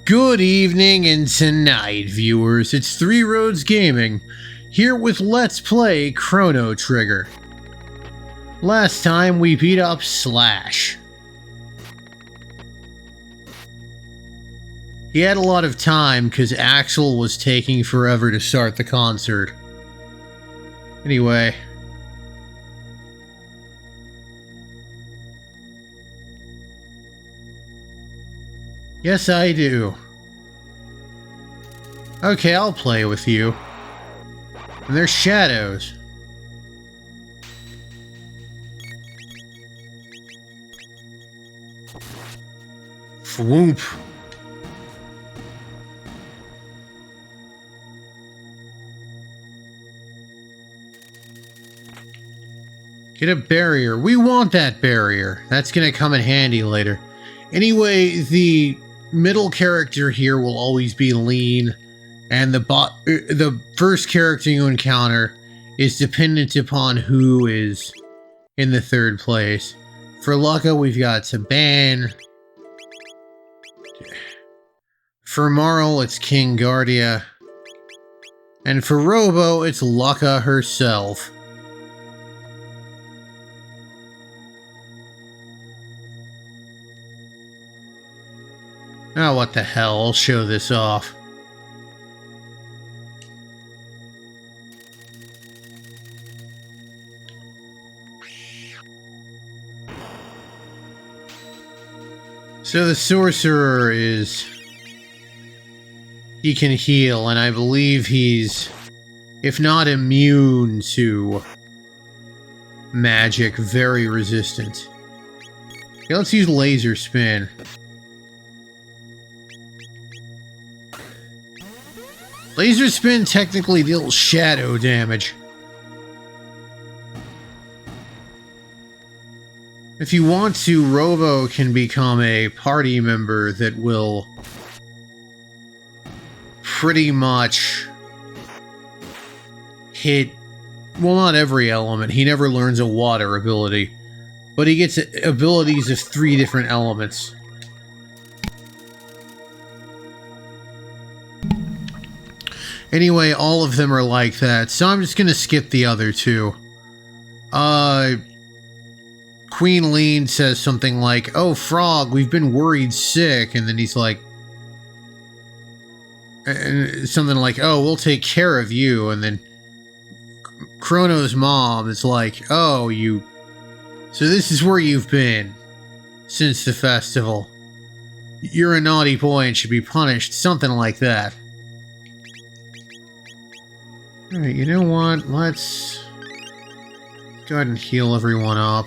Good evening and tonight, viewers. It's Three Roads Gaming, here with Let's Play Chrono Trigger. Last time we beat up Slash. He had a lot of time because Axel was taking forever to start the concert. Anyway. Yes, I do. Okay, I'll play with you. And there's shadows. Whoop. Get a barrier. We want that barrier. That's gonna come in handy later. Anyway, the middle character here will always be Lean, and the first character you encounter is dependent upon who is in the third place. For Lucca, we've got Saban. For Marl, it's King Guardia. And for Robo, it's Lucca herself. Oh, what the hell, I'll show this off. So the sorcerer he can heal, and I believe he's, if not immune to magic, very resistant. Okay, let's use laser spin. Laser spin technically deals shadow damage. If you want to, Robo can become a party member that will pretty much hit, well, not every element. He never learns a water ability, but he gets abilities of 3 different elements. Anyway, all of them are like that, so I'm just gonna skip the other 2. Queen Lean says something like, "Oh, Frog, we've been worried sick," and then he's like, something like, "Oh, we'll take care of you," and then Crono's mom is like, "Oh, so this is where you've been since the festival. You're a naughty boy and should be punished," something like that. Alright, you know what? Let's go ahead and heal everyone up.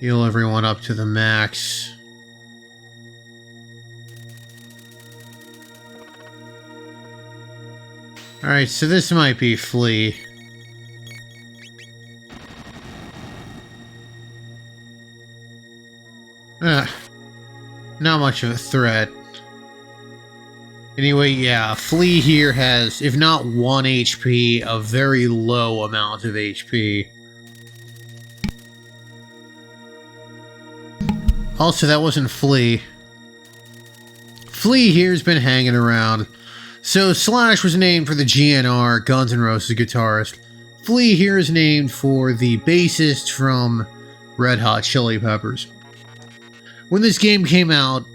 Heal everyone up to the max. Alright, so this might be Flea. Not much of a threat. Anyway, yeah, Flea here has, if not 1 HP, a very low amount of HP. Also, that wasn't Flea. Flea here's been hanging around. So, Slash was named for the GNR, Guns N' Roses guitarist. Flea here is named for the bassist from Red Hot Chili Peppers. When this game came out,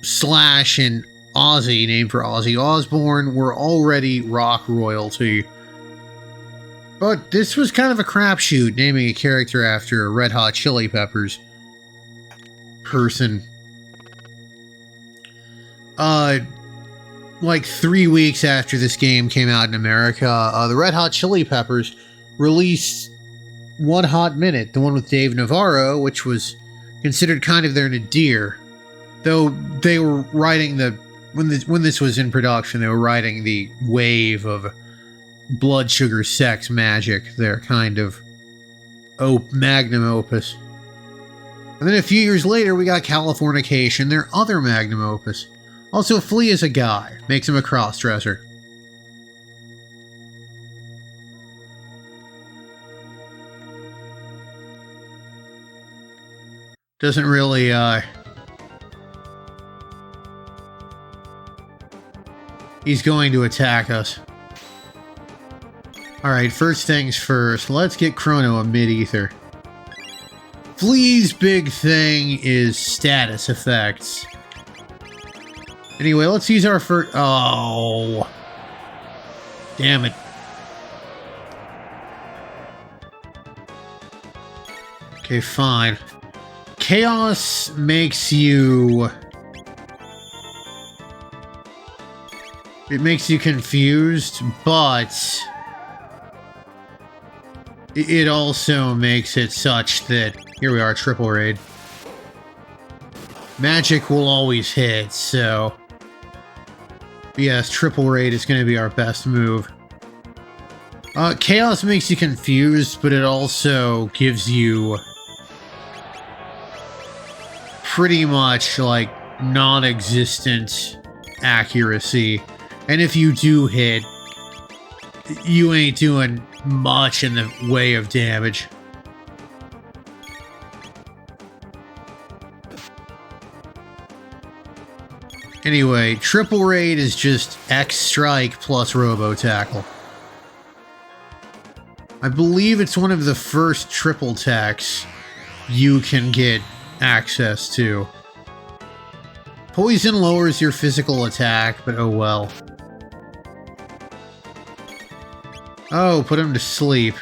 Slash and Ozzy, named for Ozzy Osbourne, were already rock royalty. But this was kind of a crapshoot, naming a character after a Red Hot Chili Peppers person. Like 3 weeks after this game came out in America, the Red Hot Chili Peppers released One Hot Minute, the one with Dave Navarro, which was considered kind of their nadir. Though they were riding when this was in production, they were riding the wave of blood sugar sex magic, their kind of magnum opus. And then a few years later, we got Californication, their other magnum opus. Also, Flea is a guy, makes him a cross-dresser. Doesn't really, He's going to attack us. Alright, first things first. Let's get Crono a mid-ether. Flea's big thing is status effects. Anyway, let's use our first... Oh. Damn it. Okay, fine. Chaos makes you... It makes you confused, but... It also makes it such that... Here we are, triple raid. Magic will always hit, so... Yes, triple raid is going to be our best move. Chaos makes you confused, but it also gives you... pretty much, like, non-existent accuracy. And if you do hit, you ain't doing much in the way of damage. Anyway, triple raid is just X strike plus robo tackle. I believe it's one of the first triple attacks you can get access to. Poison lowers your physical attack, but oh well. Oh, put him to sleep.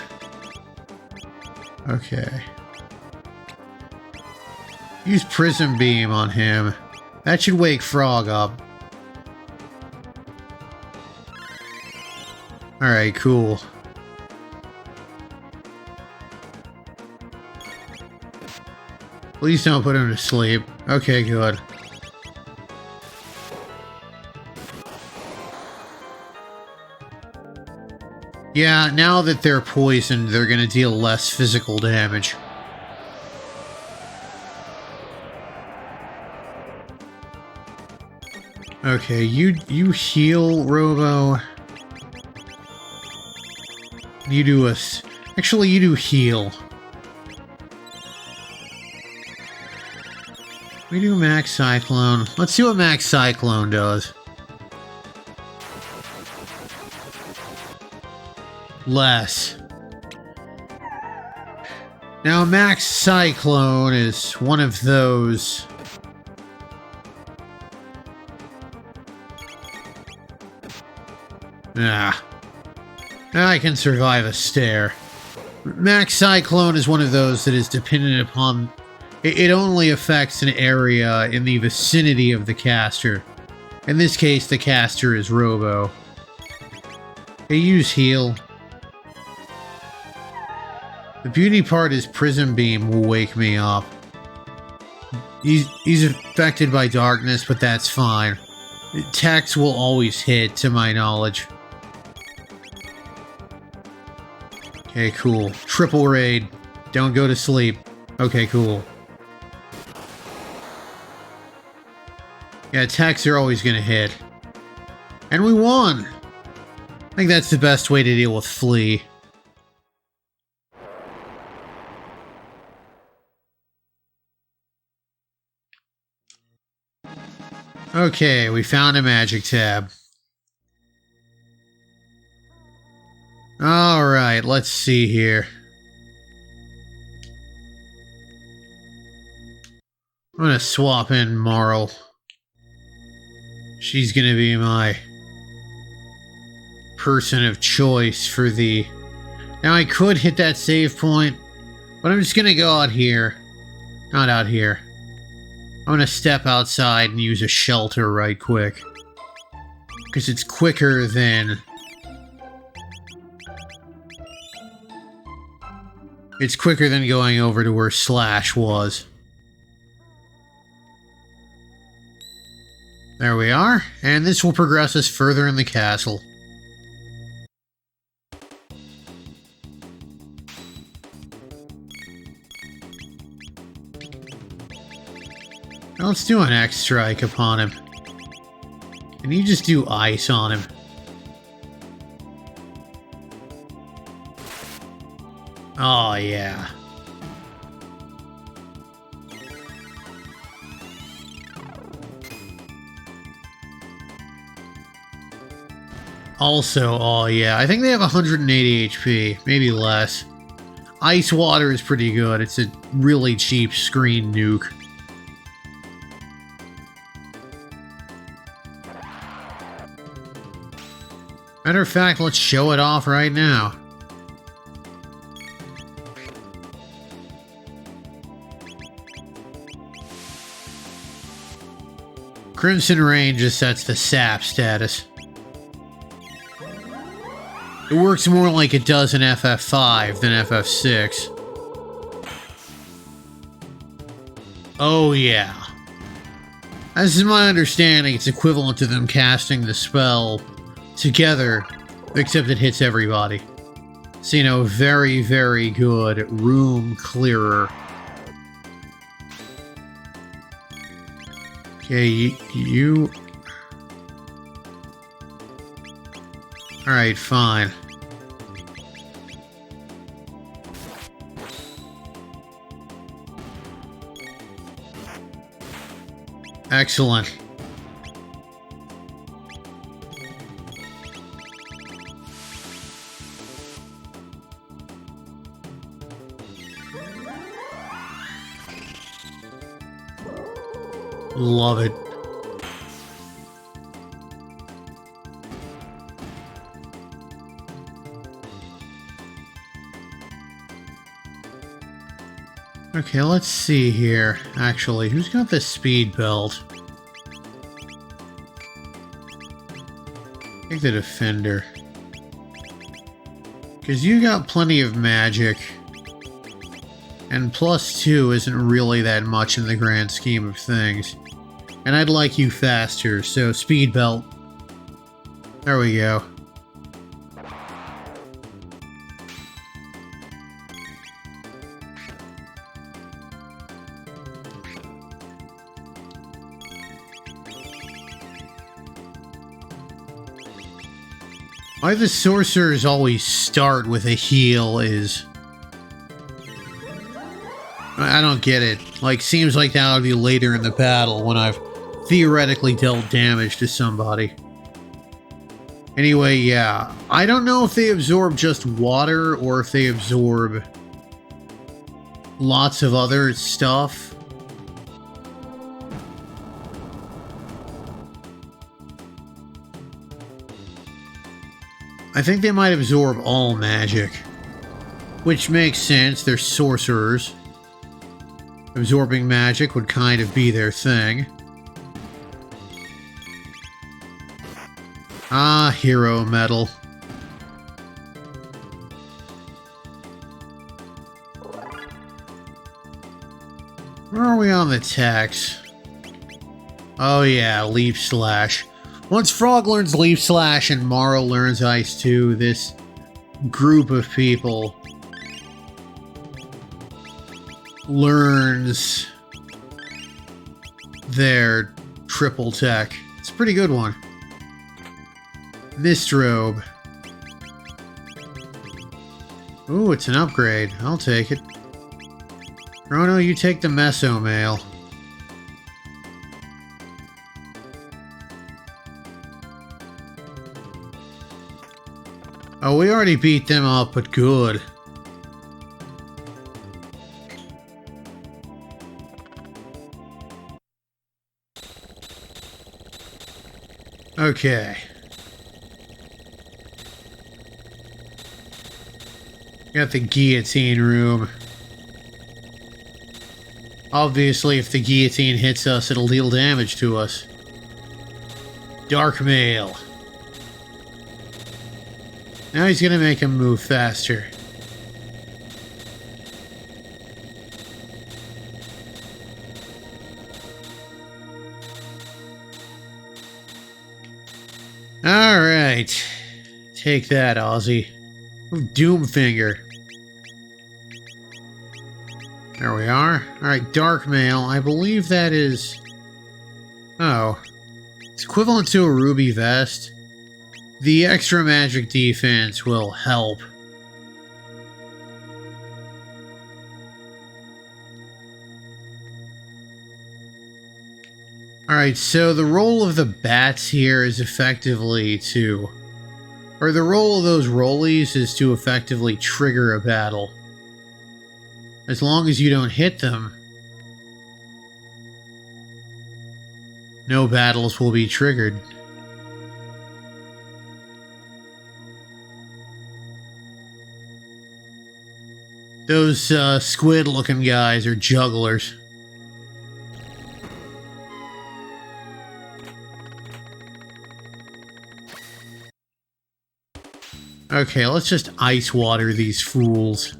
Okay. Use Prism Beam on him. That should wake Frog up. Alright, cool. Please don't put him to sleep. Okay, good. Yeah, now that they're poisoned, they're gonna deal less physical damage. Okay, you heal, Robo. You do a... Actually, you do heal. We do Max Cyclone. Let's see what Max Cyclone does. Less. Now, Max Cyclone is one of those... I can survive a stare. Max Cyclone is one of those that is dependent upon... It only affects an area in the vicinity of the caster. In this case, the caster is Robo. They use heal. The beauty part is Prism Beam will wake me up. He's affected by darkness, but that's fine. Attacks will always hit, to my knowledge. Okay, cool. Triple raid. Don't go to sleep. Okay, cool. Yeah, attacks are always gonna hit. And we won! I think that's the best way to deal with Flea. Okay, we found a magic tab. Alright, let's see here. I'm gonna swap in Marl. She's gonna be my person of choice for the... Now I could hit that save point, but I'm just gonna go out here. Not out here. I'm gonna step outside and use a shelter right quick. Because it's quicker than... It's quicker than going over to where Slash was. There we are, and this will progress us further in the castle. Now let's do an X strike upon him. And you just do ice on him. Oh, yeah. Also, oh yeah, I think they have 180 HP, maybe less. Ice water is pretty good. It's a really cheap screen nuke. Matter of fact, let's show it off right now. Crimson Rain just sets the sap status. It works more like it does in FF5 than FF6. Oh yeah. This is my understanding, it's equivalent to them casting the spell together, except it hits everybody. So, you know, very, very good room clearer. Okay, you... Alright, fine. Excellent. Love it. Okay, let's see here. Actually, who's got the speed belt? I think the defender. Because you got plenty of magic. And +2 isn't really that much in the grand scheme of things. And I'd like you faster, so speed belt. There we go. Why the sorcerers always start with a heal is... I don't get it. Like, seems like that would be later in the battle when I've theoretically dealt damage to somebody. Anyway, yeah. I don't know if they absorb just water or if they absorb lots of other stuff. I think they might absorb all magic. Which makes sense, they're sorcerers. Absorbing magic would kind of be their thing. Ah, hero metal. Where are we on the text? Oh yeah, Leaf Slash. Once Frog learns Leaf Slash and Morrow learns Ice 2, this group of people learns their triple tech. It's a pretty good one. Mistrobe. Ooh, it's an upgrade. I'll take it. Crono, you take the Meso Mail. Oh, we already beat them up, but good. Okay. Got the guillotine room. Obviously, if the guillotine hits us, it'll deal damage to us. Dark Mail. Now he's gonna make him move faster. Alright. Take that, Ozzy. Doomfinger. There we are. Alright, Dark Mail. I believe that is... Oh. It's equivalent to a Ruby Vest. The extra magic defense will help. Alright, so the role of the bats here is effectively to Or the role of those rollies is to effectively trigger a battle. As long as you don't hit them, no battles will be triggered. Those squid-looking guys are jugglers. Okay, let's just ice water these fools.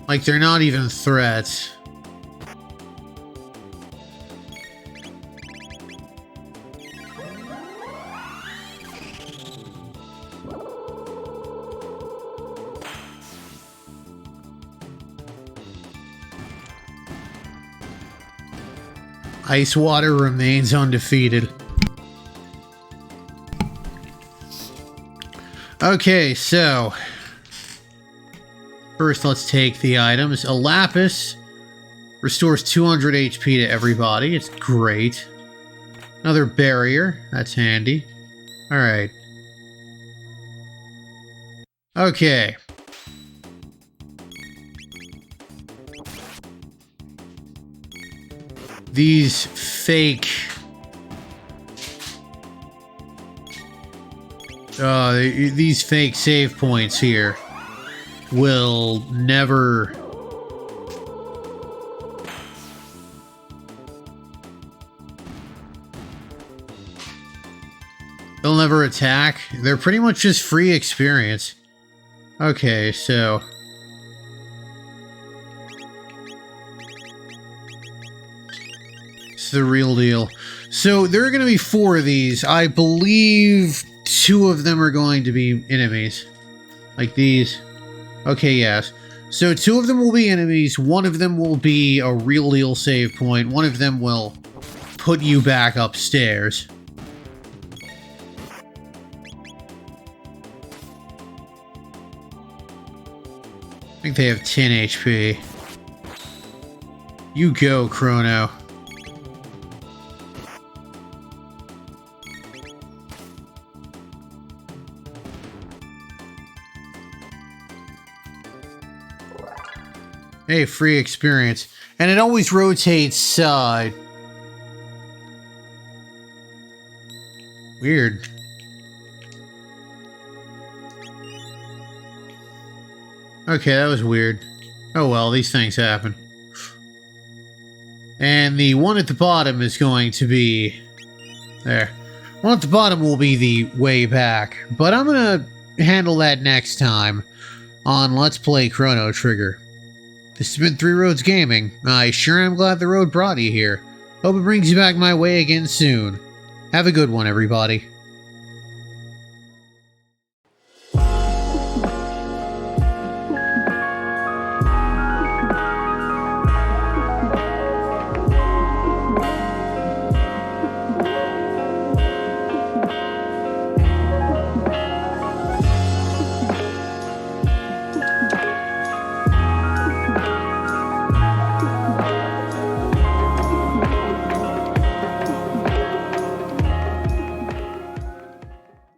Like they're not even threats. Ice water remains undefeated. Okay, so first let's take the items. A lapis restores 200 HP to everybody. It's great. Another barrier. That's handy. Alright. Okay. These fake... these fake save points here will never... They'll never attack. They're pretty much just free experience. Okay, so... it's the real deal. So there are going to be 4 of these. I believe 2 of them are going to be enemies. Like these. Okay, yes. So 2 of them will be enemies. 1 of them will be a real deal save point. 1 of them will put you back upstairs. I think they have 10 HP. You go, Crono. Hey, free experience. And it always rotates, weird. Okay, that was weird. Oh well, these things happen. And the one at the bottom is going to be... there. One at the bottom will be the way back. But I'm gonna handle that next time on Let's Play Chrono Trigger. This has been Three Roads Gaming. I sure am glad the road brought you here. Hope it brings you back my way again soon. Have a good one, everybody.